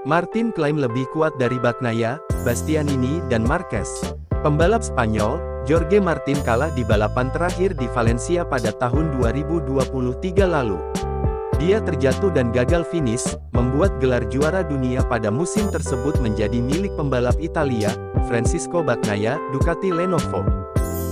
Martin klaim lebih kuat dari Bagnaia, Bastianini dan Marquez. Pembalap Spanyol, Jorge Martin kalah di balapan terakhir di Valencia pada tahun 2023 lalu. Dia terjatuh dan gagal finish, membuat gelar juara dunia pada musim tersebut menjadi milik pembalap Italia, Francisco Bagnaia, Ducati Lenovo.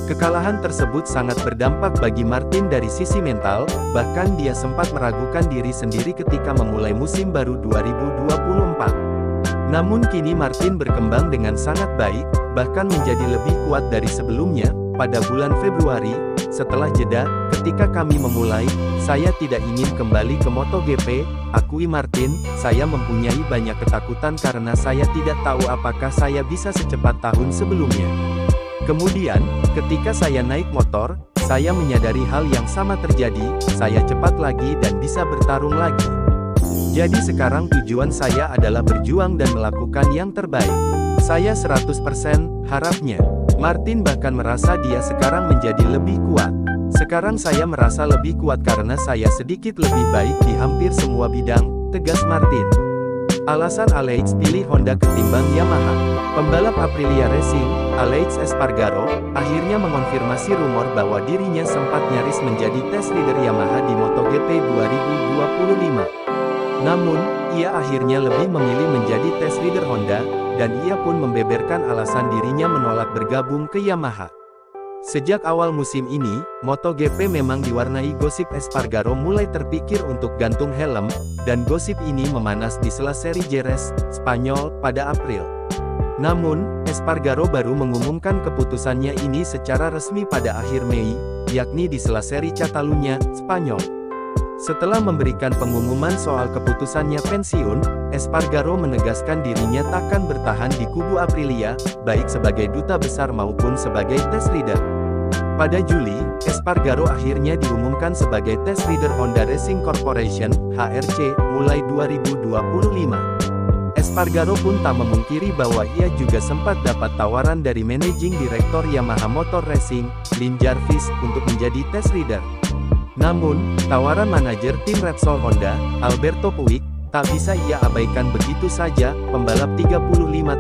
Kekalahan tersebut sangat berdampak bagi Martin dari sisi mental, bahkan dia sempat meragukan diri sendiri ketika memulai musim baru 2024. Namun kini Martin berkembang dengan sangat baik, bahkan menjadi lebih kuat dari sebelumnya. Pada bulan Februari, setelah jeda, ketika kami memulai, saya tidak ingin kembali ke MotoGP, akui Martin, saya mempunyai banyak ketakutan karena saya tidak tahu apakah saya bisa secepat tahun sebelumnya. Kemudian, ketika saya naik motor, saya menyadari hal yang sama terjadi, saya cepat lagi dan bisa bertarung lagi. Jadi sekarang tujuan saya adalah berjuang dan melakukan yang terbaik. Saya 100% harapnya. Martin bahkan merasa dia sekarang menjadi lebih kuat. Sekarang saya merasa lebih kuat karena saya sedikit lebih baik di hampir semua bidang, tegas Martin. Alasan Alex pilih Honda ketimbang Yamaha. Pembalap Aprilia Racing, Alex Espargaro, akhirnya mengonfirmasi rumor bahwa dirinya sempat nyaris menjadi test leader Yamaha di MotoGP 2025. Namun, ia akhirnya lebih memilih menjadi test leader Honda, dan ia pun membeberkan alasan dirinya menolak bergabung ke Yamaha. Sejak awal musim ini, MotoGP memang diwarnai gosip Espargaro mulai terpikir untuk gantung helm, dan gosip ini memanas di sela seri Jerez, Spanyol, pada April. Namun, Espargaro baru mengumumkan keputusannya ini secara resmi pada akhir Mei, yakni di sela seri Catalunya, Spanyol. Setelah memberikan pengumuman soal keputusannya pensiun, Espargaro menegaskan dirinya takkan bertahan di kubu Aprilia, baik sebagai duta besar maupun sebagai test leader. Pada Juli, Espargaro akhirnya diumumkan sebagai test leader Honda Racing Corporation, HRC, mulai 2025. Espargaro pun tak memungkiri bahwa ia juga sempat dapat tawaran dari Managing Director Yamaha Motor Racing, Lin Jarvis, untuk menjadi test leader. Namun, tawaran manajer tim Repsol Honda, Alberto Puig, tak bisa ia abaikan begitu saja. Pembalap 35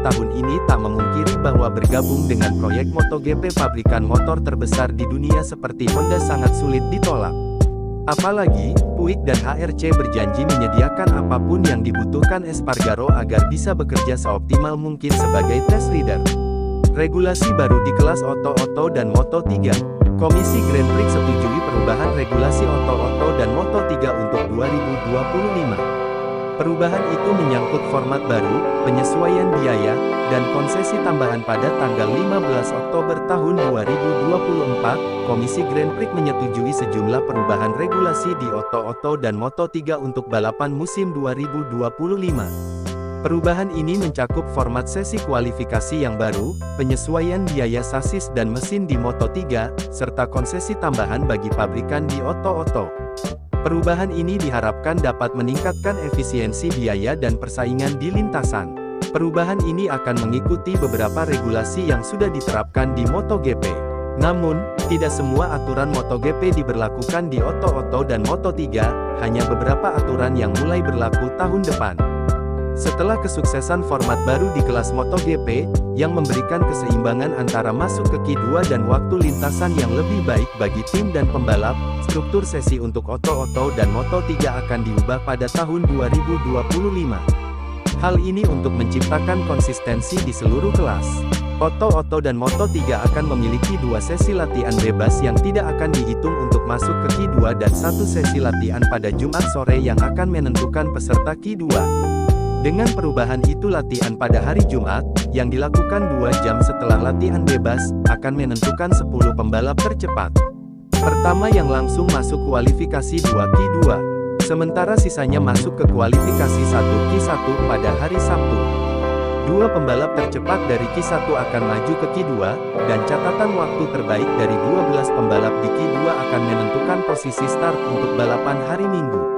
tahun ini tak memungkiri bahwa bergabung dengan proyek MotoGP pabrikan motor terbesar di dunia seperti Honda sangat sulit ditolak. Apalagi, Puig dan HRC berjanji menyediakan apapun yang dibutuhkan Espargaro agar bisa bekerja seoptimal mungkin sebagai test leader. Regulasi baru di kelas Oto-Oto dan Moto3. Komisi Grand Prix setujui perubahan regulasi Oto-Oto dan Moto3 untuk 2025. Perubahan itu menyangkut format baru, penyesuaian biaya, dan konsesi tambahan pada tanggal 15 Oktober tahun 2024. Komisi Grand Prix menyetujui sejumlah perubahan regulasi di Oto-Oto dan Moto3 untuk balapan musim 2025. Perubahan ini mencakup format sesi kualifikasi yang baru, penyesuaian biaya sasis dan mesin di Moto3, serta konsesi tambahan bagi pabrikan di Oto-Oto. Perubahan ini diharapkan dapat meningkatkan efisiensi biaya dan persaingan di lintasan. Perubahan ini akan mengikuti beberapa regulasi yang sudah diterapkan di MotoGP. Namun, tidak semua aturan MotoGP diberlakukan di Oto-Oto dan Moto3, hanya beberapa aturan yang mulai berlaku tahun depan. Setelah kesuksesan format baru di kelas MotoGP, yang memberikan keseimbangan antara masuk ke Q2 dan waktu lintasan yang lebih baik bagi tim dan pembalap, struktur sesi untuk Oto-Oto dan Moto3 akan diubah pada tahun 2025. Hal ini untuk menciptakan konsistensi di seluruh kelas. Oto-Oto dan Moto3 akan memiliki 2 sesi latihan bebas yang tidak akan dihitung untuk masuk ke Q2 dan 1 sesi latihan pada Jumat sore yang akan menentukan peserta Q2. Dengan perubahan itu latihan pada hari Jumat, yang dilakukan 2 jam setelah latihan bebas, akan menentukan 10 pembalap tercepat. Pertama yang langsung masuk kualifikasi 2 Q2. Sementara sisanya masuk ke kualifikasi 1 Q1 pada hari Sabtu. 2 pembalap tercepat dari Q1 akan maju ke Q2, dan catatan waktu terbaik dari 12 pembalap di Q2 akan menentukan posisi start untuk balapan hari Minggu.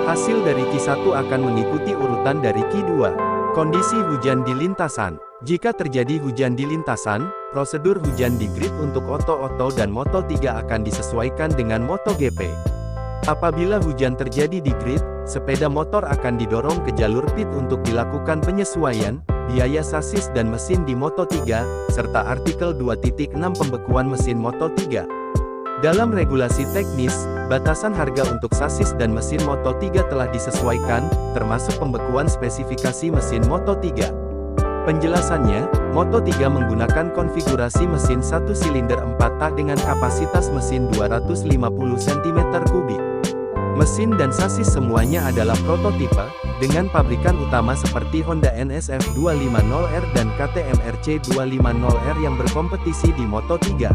Hasil dari Q1 akan mengikuti urutan dari Q2. Kondisi hujan di lintasan. Jika terjadi hujan di lintasan, prosedur hujan di grid untuk Oto-Oto dan Moto3 akan disesuaikan dengan MotoGP. Apabila hujan terjadi di grid, sepeda motor akan didorong ke jalur pit untuk dilakukan penyesuaian biaya sasis dan mesin di Moto3, serta artikel 2.6 pembekuan mesin Moto3. Dalam regulasi teknis, batasan harga untuk sasis dan mesin Moto3 telah disesuaikan, termasuk pembekuan spesifikasi mesin Moto3. Penjelasannya, Moto3 menggunakan konfigurasi mesin 1 silinder 4 tak dengan kapasitas mesin 250 cm3. Mesin dan sasis semuanya adalah prototipe, dengan pabrikan utama seperti Honda NSF 250R dan KTM RC250R yang berkompetisi di Moto3.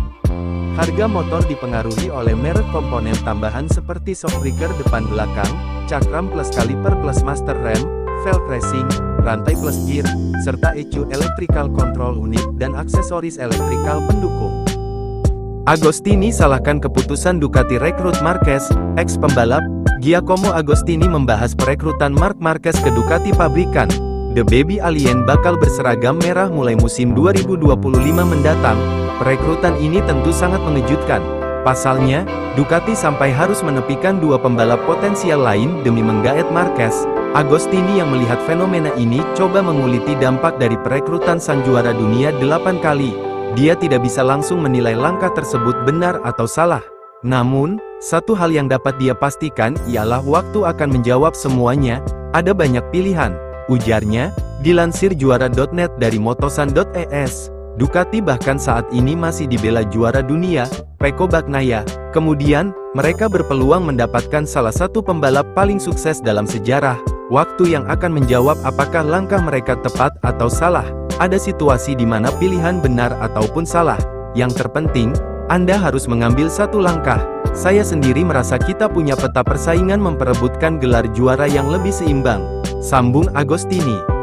Harga motor dipengaruhi oleh merek komponen tambahan seperti shockbreaker depan belakang, cakram plus kaliper plus master rem, velg racing, rantai plus gear, serta ECU electrical control unit dan aksesoris elektrikal pendukung. Agostini salahkan keputusan Ducati rekrut Marquez, ex-pembalap. Giacomo Agostini membahas perekrutan Marc Marquez ke Ducati pabrikan. The Baby Alien bakal berseragam merah mulai musim 2025 mendatang. Perekrutan ini tentu sangat mengejutkan. Pasalnya, Ducati sampai harus menepikan dua pembalap potensial lain demi menggaet Marquez. Agostini yang melihat fenomena ini coba menguliti dampak dari perekrutan sang juara dunia 8 kali. Dia tidak bisa langsung menilai langkah tersebut benar atau salah. Namun, satu hal yang dapat dia pastikan ialah waktu akan menjawab semuanya. Ada banyak pilihan, ujarnya, dilansir juara.net dari motosan.es. Ducati bahkan saat ini masih dibela juara dunia, Pecco Bagnaia. Kemudian, mereka berpeluang mendapatkan salah satu pembalap paling sukses dalam sejarah. Waktu yang akan menjawab apakah langkah mereka tepat atau salah. Ada situasi di mana pilihan benar ataupun salah. Yang terpenting, Anda harus mengambil satu langkah. Saya sendiri merasa kita punya peta persaingan memperebutkan gelar juara yang lebih seimbang, sambung Agostini.